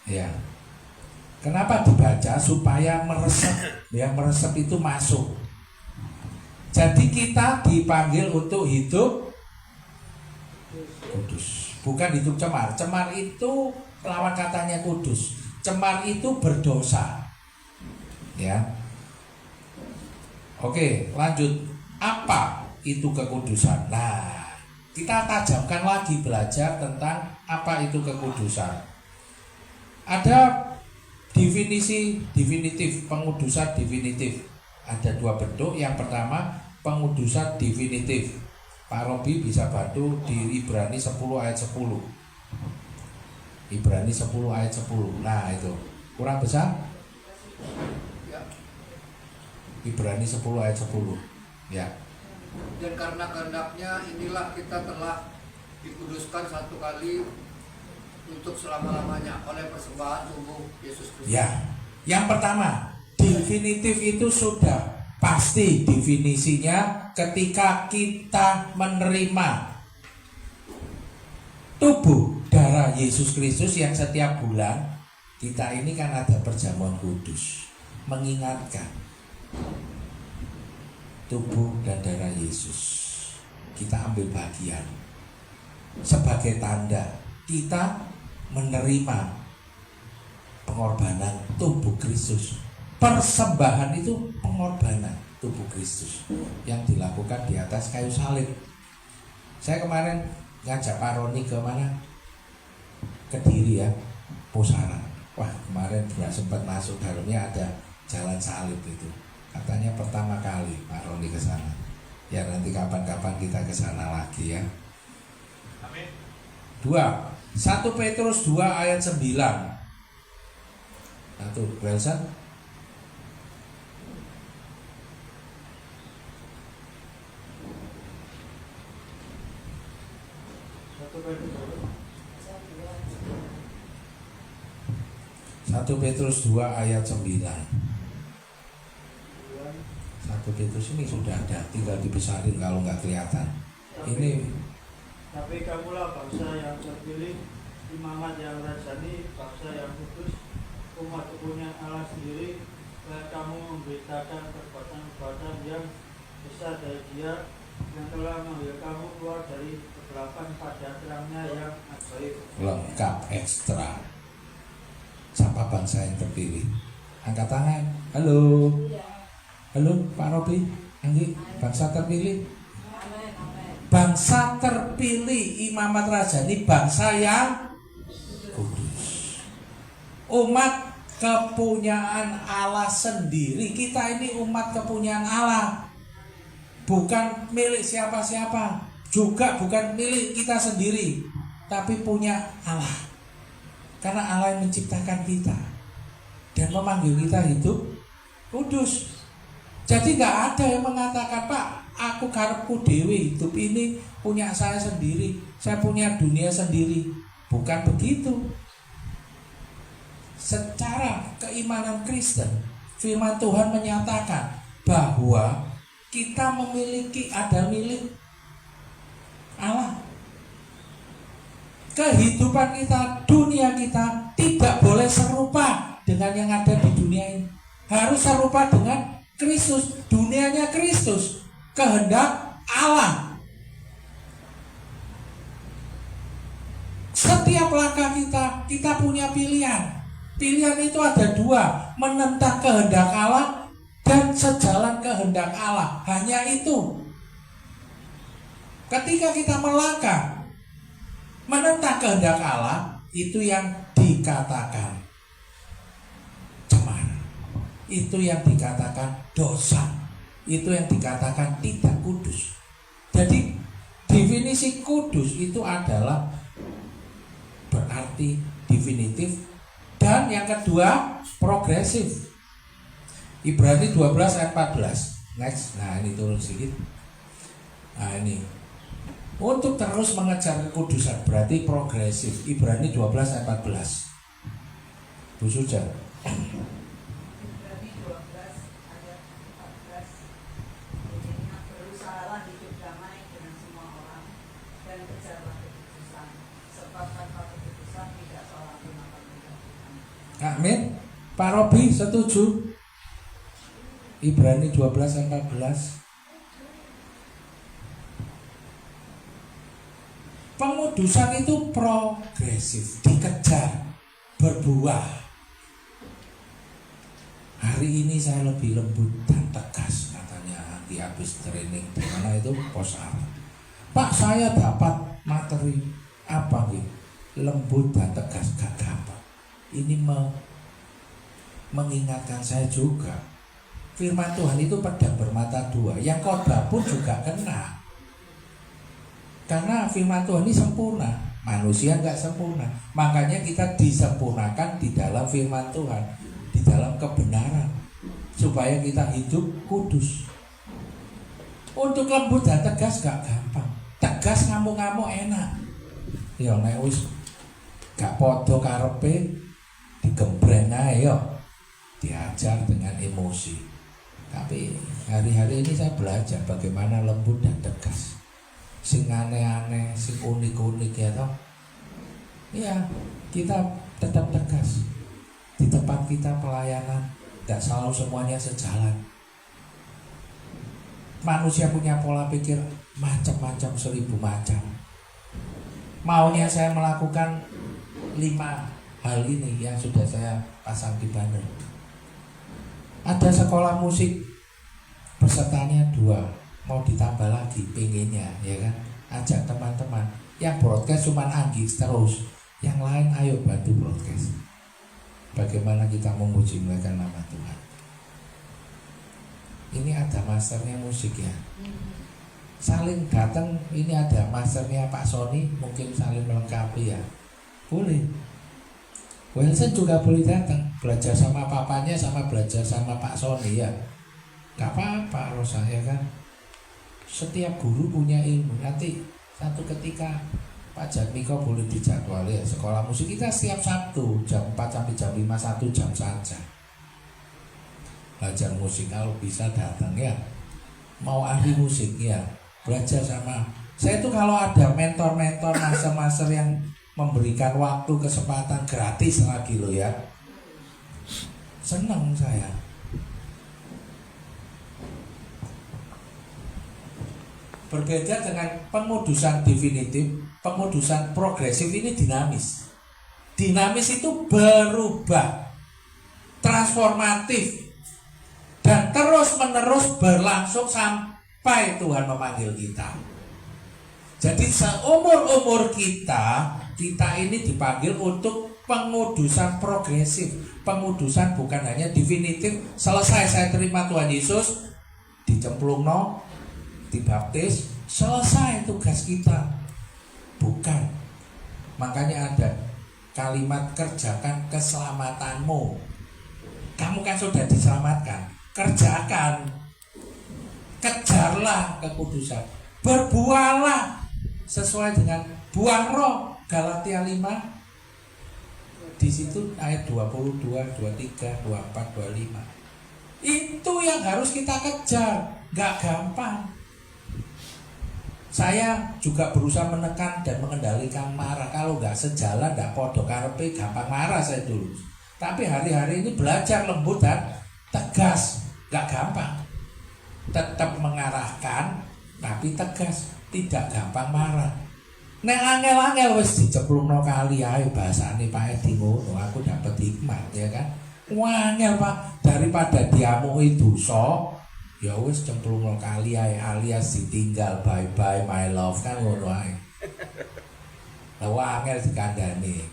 Ya. Kenapa dibaca? Supaya meresep. Ya, meresep itu masuk. Jadi kita dipanggil untuk hidup kudus, bukan hidup cemar. Cemar itu lawan katanya kudus. Cemar itu berdosa. Ya. Oke, lanjut. Apa itu kekudusan? Nah, kita tajamkan lagi belajar tentang apa itu kekudusan. Ada definisi definitif, pengudusan definitif. Ada 2 bentuk. Yang pertama, pengudusan definitif. Pak Robi bisa bantu di Ibrani 10 ayat 10. Ibrani 10 ayat 10. Nah, itu. Kurang besar? Ibrani 10 ayat 10. Ya. Dan karena kehendaknya inilah kita telah dikuduskan 1 kali untuk selama-lamanya oleh persembahan tubuh Yesus Kristus. Ya. Yang pertama, definitif itu sudah pasti definisinya ketika kita menerima tubuh darah Yesus Kristus yang setiap bulan kita ini kan ada perjamuan kudus, mengingatkan tubuh dan darah Yesus. Kita ambil bagian sebagai tanda kita menerima pengorbanan tubuh Kristus. Persembahan itu pengorbanan tubuh Kristus yang dilakukan di atas kayu salib. Saya kemarin ngajak Pak Roni ke mana? Kediri ya, Pusara. Wah, kemarin nggak sempat masuk, dalamnya ada jalan salib itu. Katanya pertama kali Pak Roni ke sana. Ya nanti kapan-kapan kita ke sana lagi ya. Amin. 2. 1 Petrus 2 ayat 9. Satu, Wilson. Satu Petrus 2 ayat 9. 1 Petrus ini sudah ada, tinggal dibesarin kalau nggak kelihatan. Ini Tapi kamulah bangsa yang terpilih, imamat yang rajani, bangsa yang kudus, umat kepunyaan Allah sendiri, dan kamu memberitakan perbuatan-perbuatan yang besar dari Dia yang telah mengambil kamu keluar dari kegelapan pada terangnya yang ajaib. Lengkap ekstra. Siapa bangsa yang terpilih? Angkat tangan. Halo. Halo Pak Robi. Anggi, bangsa terpilih. Bangsa terpilih Imamat Rajani, bangsa yang kudus. Umat kepunyaan Allah sendiri. Kita ini umat kepunyaan Allah, bukan milik siapa-siapa, juga bukan milik kita sendiri, tapi punya Allah. Karena Allah yang menciptakan kita dan memanggil kita hidup kudus. Jadi gak ada yang mengatakan, Pak, aku karepku dewe, hidup ini punya saya sendiri, saya punya dunia sendiri. Bukan begitu. Secara keimanan Kristen, firman Tuhan menyatakan bahwa kita memiliki, ada milik Allah. Kehidupan kita, dunia kita tidak boleh serupa dengan yang ada di dunia ini. Harus serupa dengan Kristus. Dunianya Kristus, kehendak Allah. Setiap langkah kita punya pilihan. Pilihan itu ada dua, menentang kehendak Allah dan sejalan kehendak Allah. Hanya itu. Ketika kita melangkah menentang kehendak Allah, itu yang dikatakan cemar, itu yang dikatakan dosa, itu yang dikatakan tidak kudus. Jadi definisi kudus itu adalah berarti definitif. Dan yang kedua, progresif. Ibrani 12 ayat 14. Next. Nah, ini turun sedikit. Nah, ini. Untuk terus mengejar kekudusan berarti progresif. Ibrani 12 ayat 14. Bu Suja. Ibrani 12 ayat 14. Intinya berusahalah hidup damai dengan semua orang dan kejarlah kekudusan, sebab tanpa kekudusan tidak seorang pun akan melihat Tuhan. Amin. Pak Robi setuju? Ibrani 12 ayat 14. Pengudusan itu progresif, dikejar, berbuah. Hari ini saya lebih lembut dan tegas, katanya Anggi habis training di mana itu pos A. Pak, saya dapat materi apa nih? Lembut dan tegas, gak gampang. Ini mengingatkan saya juga. Firman Tuhan itu pedang bermata dua. Yang khotbah pun juga kena. Karena firman Tuhan ini sempurna, manusia nggak sempurna. Makanya kita disempurnakan di dalam firman Tuhan, di dalam kebenaran, supaya kita hidup kudus. Untuk lembut dan tegas gak gampang. Tegas ngamuk-ngamuk enak. Ya nek wis gak podo karepe digembreng ae yo. Diajar dengan emosi. Tapi hari-hari ini saya belajar bagaimana lembut dan tegas. Sing aneh-aneh, sing unik-unik ya toh. Iya, kita tetap tegas. Di tempat kita pelayanan tidak selalu semuanya sejalan. Manusia punya pola pikir macam-macam, 1000 macam. Maunya saya melakukan 5 hal ini yang sudah saya pasang di banner. Ada sekolah musik, pesertanya 2. Mau ditambah lagi pengennya, ya kan? Ajak teman-teman. Yang broadcast cuma Anggi terus, yang lain ayo bantu broadcast. Bagaimana kita memuji muliakan nama Tuhan. Ini ada masternya musik ya. Saling datang, ini ada masternya Pak Sony, mungkin saling melengkapi ya. Boleh. Wilson juga boleh datang, belajar sama papanya sama belajar sama Pak Sony ya. Gak apa-apa Rosa ya kan. Setiap guru punya ilmu. Nanti satu ketika Pak Jatmiko boleh dijadwali ya, sekolah musik kita setiap Sabtu jam 4 sampai jam 5, 1 jam saja. Belajar musik kalau bisa datang ya. Mau ahli musik ya, belajar sama. Saya tuh kalau ada mentor-mentor, master-master yang memberikan waktu, kesempatan gratis lagi loh ya. Senang saya. Berbeda dengan pengudusan definitif, pengudusan progresif ini dinamis. Dinamis itu berubah, transformatif, dan terus-menerus berlangsung sampai Tuhan memanggil kita. Jadi seumur-umur kita ini dipanggil untuk pengudusan progresif. Pengudusan bukan hanya definitif, selesai saya terima Tuhan Yesus, dicemplungno, dibaptis, selesai tugas kita. Bukan. Makanya ada kalimat kerjakan keselamatanmu. Kamu kan sudah diselamatkan, kerjakan, kejarlah kekudusan, berbuahlah sesuai dengan buah roh. Galatia 5 di situ ayat 22, 23, 24, 25. Itu yang harus kita kejar, gak gampang. Saya juga berusaha menekan dan mengendalikan marah. Kalau nggak sejalan, nggak podo karepe, gampang marah saya dulu. Tapi hari-hari ini belajar lembut dan tegas, nggak gampang. Tetap mengarahkan, tapi tegas, tidak gampang marah. Nek angel-angel wis diceplungno kali ae bahasane Pak Edi ngono, aku dapat hikmah ya kan. Wangel Pak, daripada diamuki dosa, ya wis cemplungno kali ae alias ditinggal, bye bye my love kan ngono ae. Lah wangel dikandani.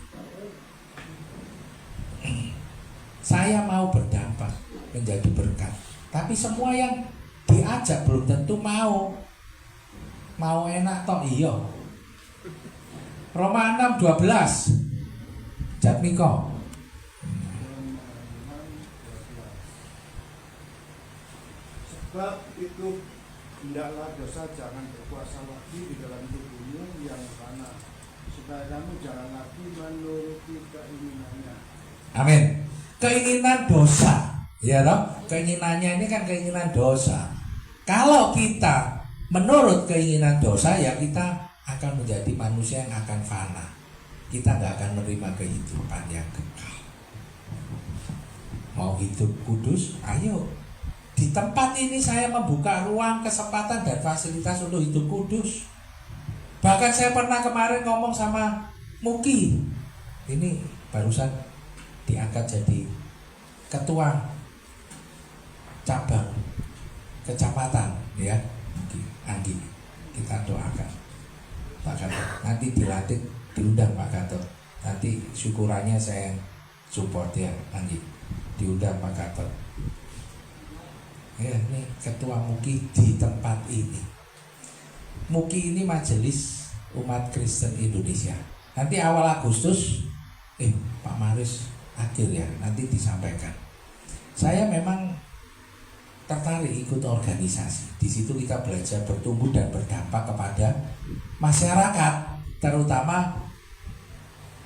Saya mau berdampak menjadi berkat, tapi semua yang diajak belum tentu mau. Mau enak tok iya. Roma 6:12. Jatmiko. Sebab itu hendaklah dosa jangan berkuasa lagi di dalam tubuhmu yang fana, supaya kamu jangan lagi menuruti keinginannya. Amin. Keinginan dosa, ya toh? Keinginannya ini kan keinginan dosa. Kalau kita menurut keinginan dosa, ya kita akan menjadi manusia yang akan fana. Kita nggak akan menerima kehidupan yang kekal. Mau hidup kudus, ayo. Di tempat ini saya membuka ruang, kesempatan, dan fasilitas untuk hidup kudus. Bahkan saya pernah kemarin ngomong sama Muki. Ini barusan diangkat jadi ketua cabang kecamatan, ya, Anggi. Kita doakan Pak Gatot. Nanti dilatih, diundang Pak Gatot. Nanti syukurannya saya support ya, Anggi. Diundang Pak Gatot. Ya, ini ketua Muki di tempat ini. Muki ini Majelis Umat Kristen Indonesia. Nanti awal Agustus, Pak Maris akhir ya, nanti disampaikan. Saya memang tertarik ikut organisasi. Di situ kita belajar bertumbuh dan berdampak kepada masyarakat, terutama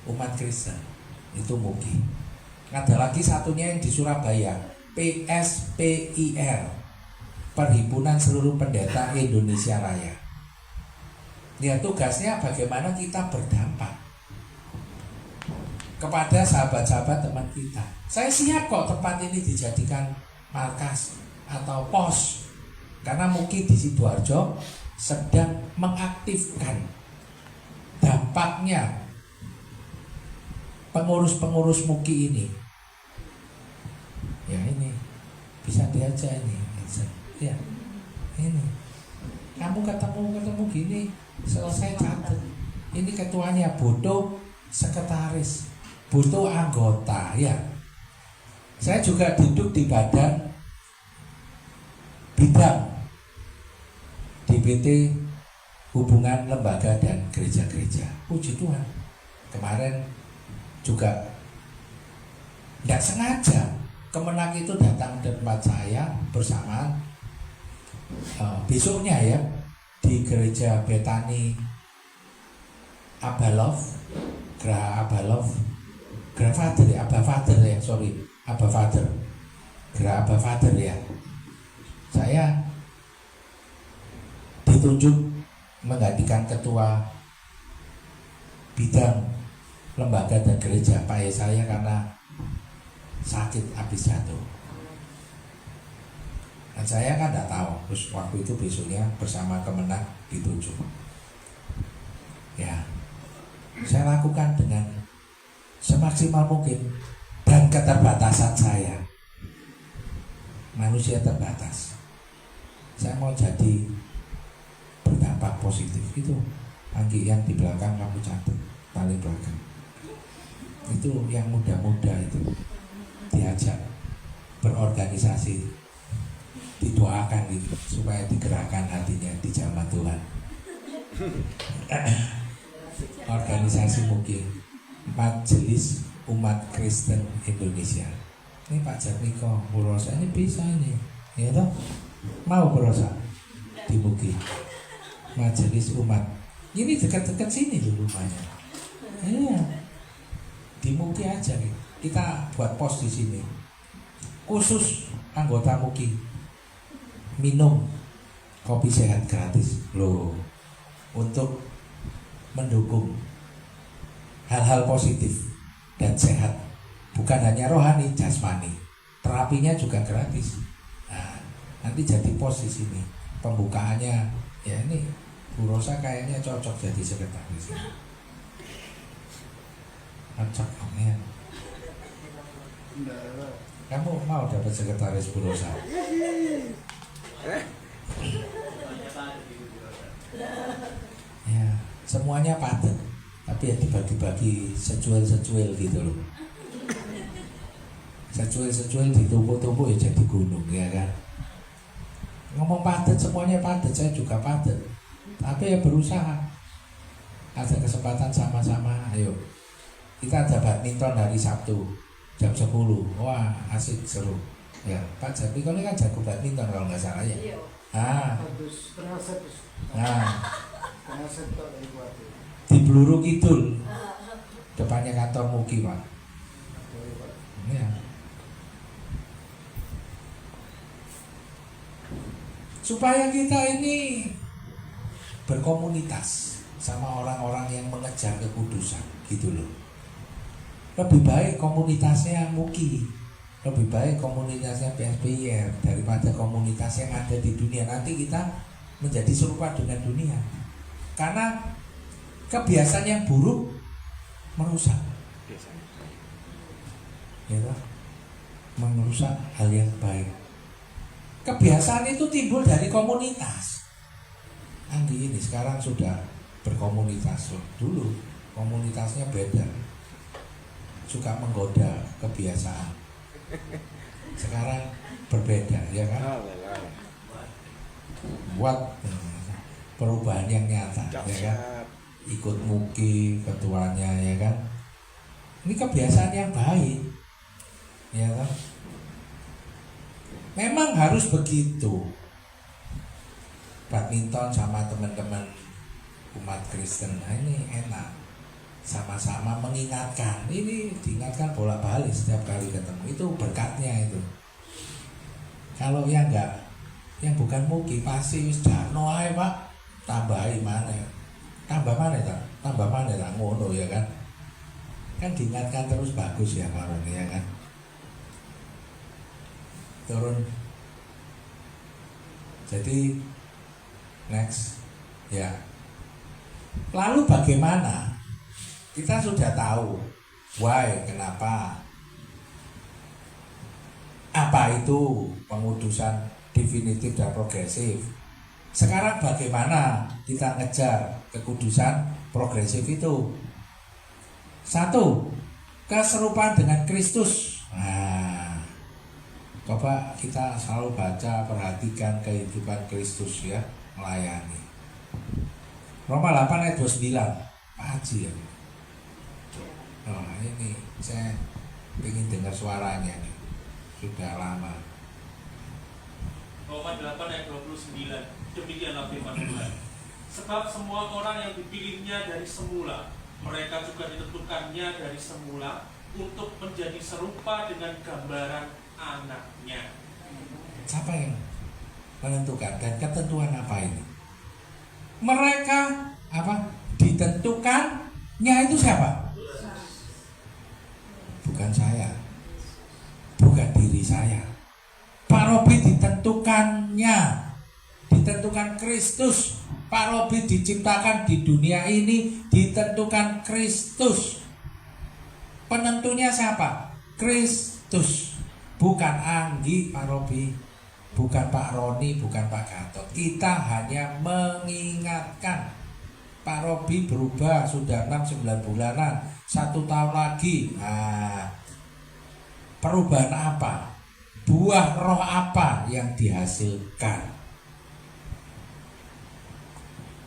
umat Kristen. Itu Muki. Ada lagi satunya yang di Surabaya, PSPIR, Perhimpunan Seluruh Pendeta Indonesia Raya. Ya, tugasnya bagaimana kita berdampak kepada sahabat-sahabat teman kita. Saya siap kok tempat ini dijadikan markas atau pos, karena Muki di Sidoarjo sedang mengaktifkan dampaknya pengurus-pengurus Muki ini. Ya ini bisa diajak ini, ya ini kamu ketemu gini, selesai catat. Ini ketuanya butuh sekretaris, butuh anggota ya. Saya juga duduk di badan bidang DPT hubungan lembaga dan gereja-gereja. Puji Tuhan, kemarin juga tidak sengaja Kemenak itu datang ke tempat saya bersamaan besoknya ya di gereja Betani Abalov, Geraha Abalov, Geraha Father ya, Abba Father ya, sorry, Abba Father, Geraha Abba Father ya. Saya ditunjuk menggantikan ketua bidang lembaga dan gereja Pak saya karena sakit habis jatuh. Dan saya kan tidak tahu. Terus waktu itu besoknya bersama Kemenag dituju. Ya, saya lakukan dengan semaksimal mungkin dan keterbatasan saya. Manusia terbatas. Saya mau jadi berdampak positif. Itu Anggi yang di belakang kamu catat, paling belakang. Itu yang muda-muda itu diajak berorganisasi, didoakan gitu, supaya digerakkan hatinya di zaman Tuhan. Organisasi mungkin Majelis Umat Kristen Indonesia. Ini Pak Jatmiko, Bu Rosa ini bisa ini, ya toh? Mau Bu Rosa di Mugi Majelis Umat. Ini dekat-dekat sini loh rumahnya. Iya. Di Mugi aja nih. Kita buat pos di sini. Khusus anggota Mugi minum kopi sehat gratis loh, untuk mendukung hal-hal positif dan sehat, bukan hanya rohani, jasmani. Terapinya juga gratis. Nah, nanti jadi pos di sini. Pembukaannya ya ini Bu Rosa kayaknya cocok jadi sekretaris. Cocok ya. Kamu mau dapat sekretaris Bu Rosa? Ya, semuanya padat, tapi ya dibagi-bagi secuil-secuil gitu loh. Secuil-secuil ditumpuk-tumpuk ya jadi gunung, ya kan? Ngomong padat, semuanya padat, saya juga padat. Tapi ya berusaha. Ada kesempatan sama-sama, ayo. Kita ada badminton hari Sabtu jam 10. Wah, asik, seru. Ya, Pak Jatmiko ini kan jago badminton kalau nggak salah ya. Di Bluru Kidul, depannya kantor Mugi, Pak. Ya. Supaya kita ini berkomunitas sama orang-orang yang mengejar kekudusan, gitu loh. Lebih baik komunitasnya Mugi, lebih baik komunitasnya PSBR daripada komunitas yang ada di dunia. Nanti kita menjadi serupa dengan dunia, karena kebiasaan yang buruk merusak, ya kan? Merusak hal yang baik. Kebiasaan itu timbul dari komunitas. Anggi ini sekarang sudah berkomunitas. Dulu komunitasnya beda, suka menggoda kebiasaan. Sekarang berbeda, ya kan? Buat perubahan yang nyata, ya kan? Ikut Mugi ketuanya, ya kan? Ini kebiasaan yang baik, ya kan? Memang harus begitu. Badminton sama teman-teman umat Kristen, nah ini enak. Sama-sama mengingatkan, ini diingatkan bolak-balik setiap kali ketemu. Itu berkatnya itu. Kalau yang enggak, yang bukan Mugi pasti wis jarno ae, Pak. Tambahi mana? Tambah mana ta? Tambah mana ta? Ngono ya kan? Kan diingatkan terus bagus ya kalau ini, ya kan? Turun. Jadi next ya. Lalu bagaimana? Kita sudah tahu why, kenapa, apa itu pengudusan definitif dan progresif. Sekarang bagaimana kita ngejar kekudusan progresif itu? 1, keserupaan dengan Kristus. Nah, coba kita selalu baca, perhatikan kehidupan Kristus ya, melayani. Roma 8 ayat 29. Pak Haji ya. Oh, ini saya ingin dengar suaranya nih. Sudah lama. Roma 8 ayat 29. Demikianlah firman Tuhan. Sebab semua orang yang dipilihnya dari semula, mereka juga ditentukannya dari semula untuk menjadi serupa dengan gambaran anaknya. Siapa yang menentukan dan ketentuan apa ini? Mereka apa? Ditentukannya itu siapa? Bukan saya, bukan diri saya. Pak Robi ditentukan Kristus. Pak Robi diciptakan di dunia ini ditentukan Kristus. Penentunya siapa? Kristus. Bukan Anggi, Pak Robi, bukan Pak Roni, bukan Pak Gatot. Kita hanya mengingatkan. Pak Robi berubah sudah 6-9 bulanan, 1 tahun lagi. Nah, perubahan apa? Buah roh apa yang dihasilkan?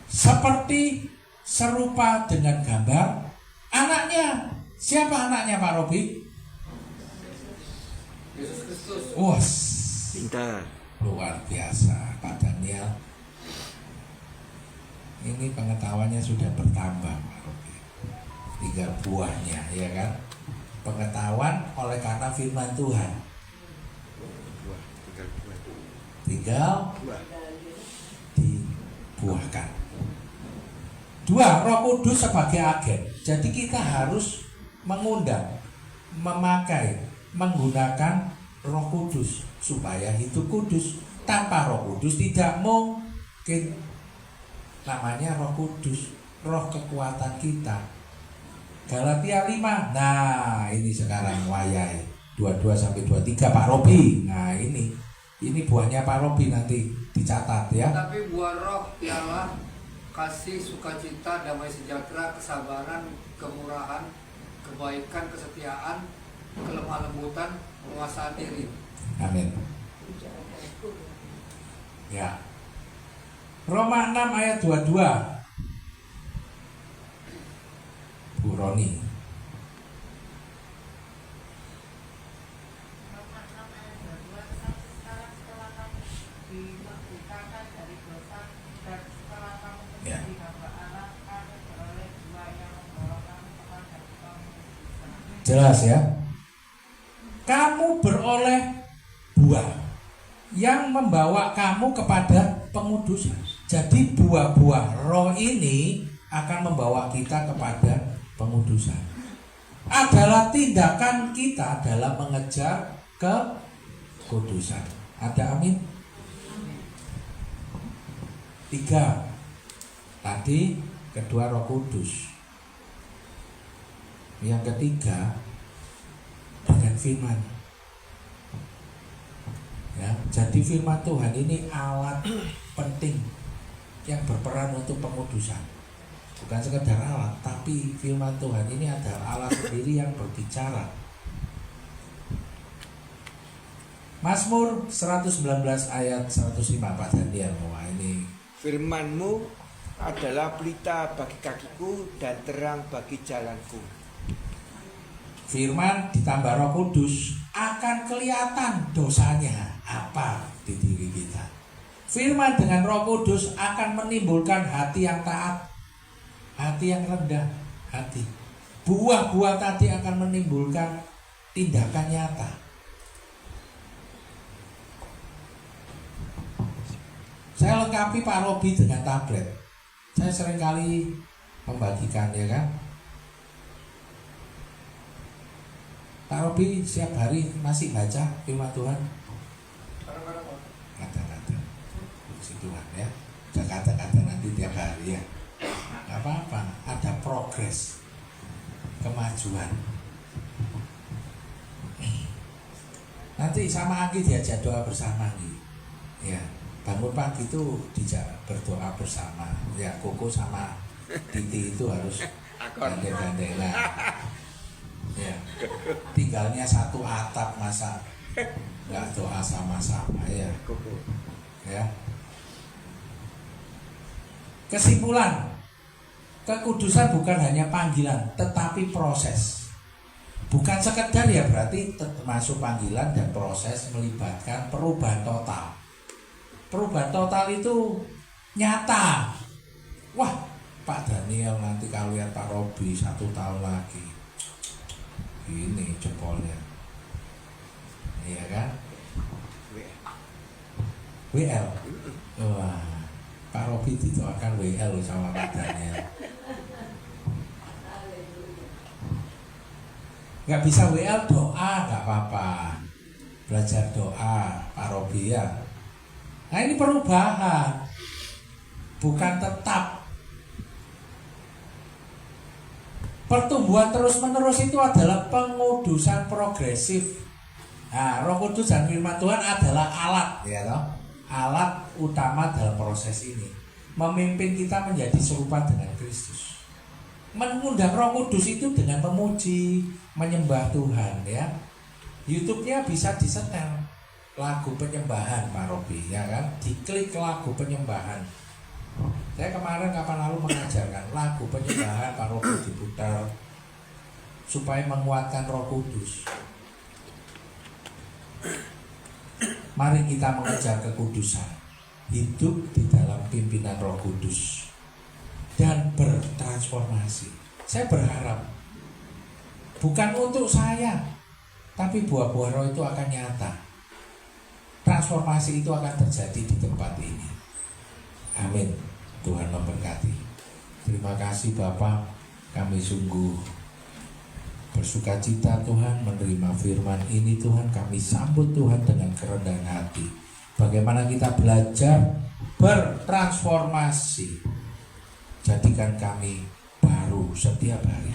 Seperti serupa dengan gambar anaknya. Siapa anaknya Pak Robi? Yesus Kristus. Wah, Pintar. luar biasa Pak Daniel. Ini pengetahuannya sudah bertambah Pak Robi. 3 buahnya, ya kan? Pengetahuan oleh karena firman Tuhan. Tinggal dibuahkan. 2, Roh Kudus sebagai agen. Jadi kita harus mengundang, memakai, menggunakan Roh Kudus supaya hidup kudus. Tanpa Roh Kudus tidak mungkin. Namanya Roh Kudus, roh kekuatan kita. Galatia 5. Nah, ini sekarang wayai 22-23 Pak Robi. Nah, ini buahnya Pak Robi, nanti dicatat ya. Tapi buah roh ialah kasih, sukacita, damai sejahtera, kesabaran, kemurahan, kebaikan, kesetiaan, kelemah lembutan, penguasaan diri. Amin. Ya. Roma 6 ayat 22. Bu Roni. Ya. Jelas ya. Kamu beroleh buah yang membawa kamu kepada pengudusan. Jadi buah-buah roh ini akan membawa kita kepada pengudusan. Adalah tindakan kita dalam mengejar kekudusan. Ada amin? 3. Tadi kedua Roh Kudus. Yang ketiga dengan firman. Ya, jadi firman Tuhan ini alat penting yang berperan untuk pengudusan. Bukan sekedar alat, tapi firman Tuhan ini adalah alat sendiri yang berbicara. Mazmur 119 ayat 105 Pak Daniel. Wah, ini Firman-Mu adalah pelita bagi kakiku dan terang bagi jalanku. firman ditambah Roh Kudus akan kelihatan dosanya apa di diri kita. Firman dengan Roh Kudus akan menimbulkan hati yang taat, hati yang rendah hati. Buah-buah tadi akan menimbulkan tindakan nyata. Saya lengkapi Pak Robi dengan tablet. Saya seringkali membagikan, ya kan. Pak Robi setiap hari masih baca firman Tuhan. Kata-kata puji Tuhan ya. Ada kata-kata nanti tiap hari ya. Gak apa-apa, ada progres, kemajuan. Nanti sama Anggi diajak doa bersama nih. Ya, bangun pagi itu dijak berdoa bersama. Ya, Koko sama Titi itu harus gandeng-gandengan. Ya, tinggalnya satu atap, masa nggak doa sama-sama ya. Ya. Kesimpulan, kekudusan bukan hanya panggilan, tetapi proses. Bukan sekedar ya, berarti termasuk panggilan dan proses melibatkan perubahan total. Perubahan total itu nyata. Wah, Pak Daniel nanti kalau lihat Pak Robi 1 tahun lagi, ini jempolnya, iya kan? WL. Wah, Pak Robi didoakan WL sama Pak Daniel. Nggak bisa WL, doa nggak apa-apa. belajar doa, parobi ya. Nah ini perubahan, bukan tetap. Pertumbuhan terus-menerus itu adalah pengudusan progresif. Nah, Roh Kudus dan Firman Tuhan adalah alat, ya toh? Alat utama dalam proses ini, memimpin kita menjadi serupa dengan Kristus. Mengundang Roh Kudus itu dengan memuji, menyembah Tuhan, ya. YouTube-nya bisa disetel lagu penyembahan Pak Robi, ya kan? Diklik lagu penyembahan. Saya kemarin kapan lalu mengajarkan lagu penyembahan Pak Robi diputar supaya menguatkan Roh Kudus. Mari kita mengejar kekudusan, hidup di dalam pimpinan Roh Kudus dan bertransformasi. Saya berharap bukan untuk saya, tapi buah-buah roh itu akan nyata. Transformasi itu akan terjadi di tempat ini. Amin. Tuhan memberkati. Terima kasih Bapak, kami sungguh bersuka cita Tuhan menerima firman ini Tuhan. Kami sambut Tuhan dengan kerendahan hati. Bagaimana kita belajar bertransformasi. Jadikan kami baru setiap hari,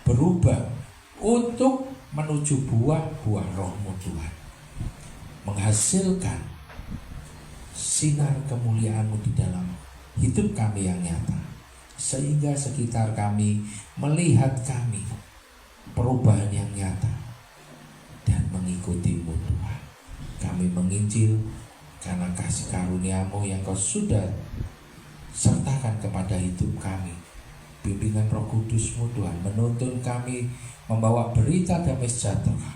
berubah untuk menuju buah-buah roh-Mu Tuhan, menghasilkan sinar kemuliaan-Mu di dalam hidup kami yang nyata, sehingga sekitar kami melihat kami perubahan yang nyata dan mengikuti-Mu Tuhan. Kami menginjil karena kasih karunia-Mu yang Kau sudah sertakan kepada hidup kami. Pimpinan Roh Kudus-Mu Tuhan menuntun kami membawa berita damai sejahtera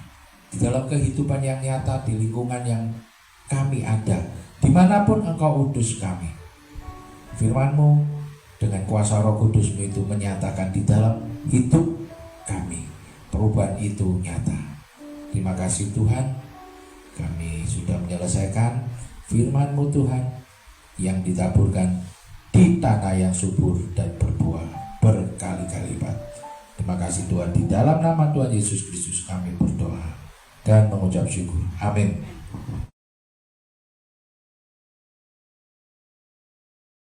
di dalam kehidupan yang nyata, di lingkungan yang kami ada, dimanapun Engkau utus kami. Firman-Mu dengan kuasa Roh Kudus-Mu itu menyatakan di dalam hidup kami, perubahan itu nyata. Terima kasih Tuhan, kami sudah menyelesaikan firman-Mu Tuhan yang ditaburkan di tanah yang subur dan berbuah berkali-kali lipat. Terima kasih Tuhan, di dalam nama Tuhan Yesus Kristus kami berdoa dan mengucap syukur. Amin.